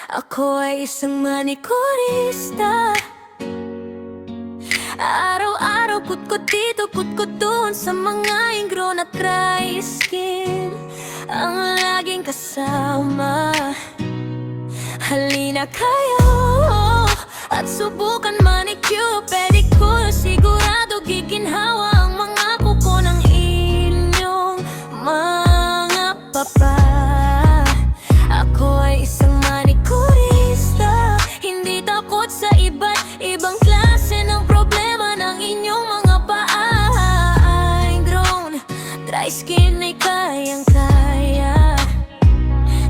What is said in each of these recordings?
Ako ay isang manikurista. Araw-araw kutkot dito, kutkot doon sa mga ingro na dry skin ang laging kasama. Halina kayo at subukan manicure, pedicure. Sigurado giginhawa ang mga kuko ng inyong mga papa. Ako ay isang manikurista, hindi takot sa iba't ibang klase ng problema ng inyong mga paa. I'm grown, dry skin ay kayang-kaya.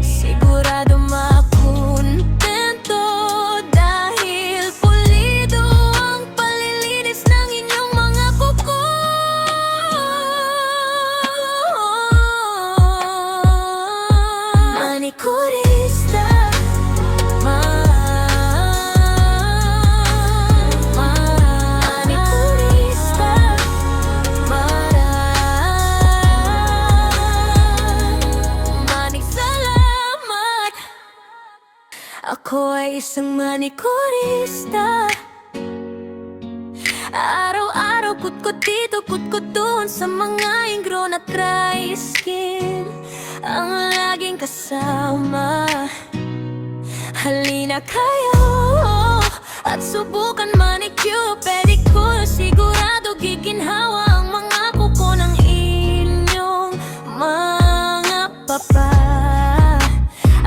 Sigurado makontento dahil pulido ang palilinis ng inyong mga kuko. Manikurista. Ako ay isang manikurista. Araw-araw kutkot dito, kutkot doon sa mga ingro na dry skin ang laging kasama. Halina kayo at subukan manicure, pedicure. Sigurado giginhawa ang mga kuko ng inyong mga papa.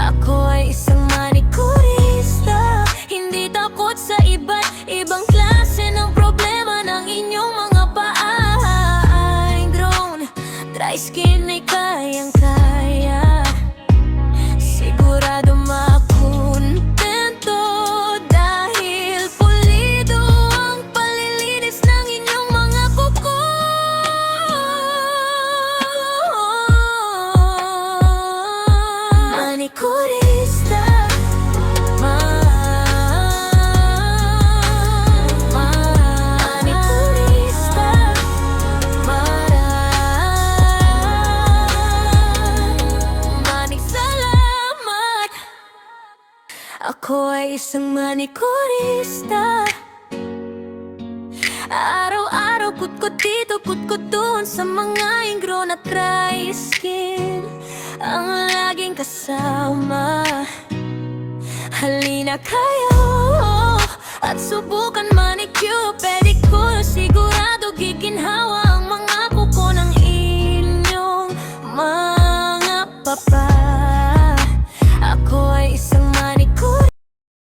Ako ay isang manikurista, hindi takot sa iba't ibang klase ng problema ng inyong mga paa. I'm grown, dry skin ay kayang-kaya. Sigurado makontento dahil pulido ang palilinis ng inyong mga kuko. Manikurista. Ako ay isang manikurista. Araw-araw kutkot dito, kutkot doon sa mga ingro na dry skin ang laging kasama. Halina kayo at subukan manicure, pedicure. Sigurado giginhawa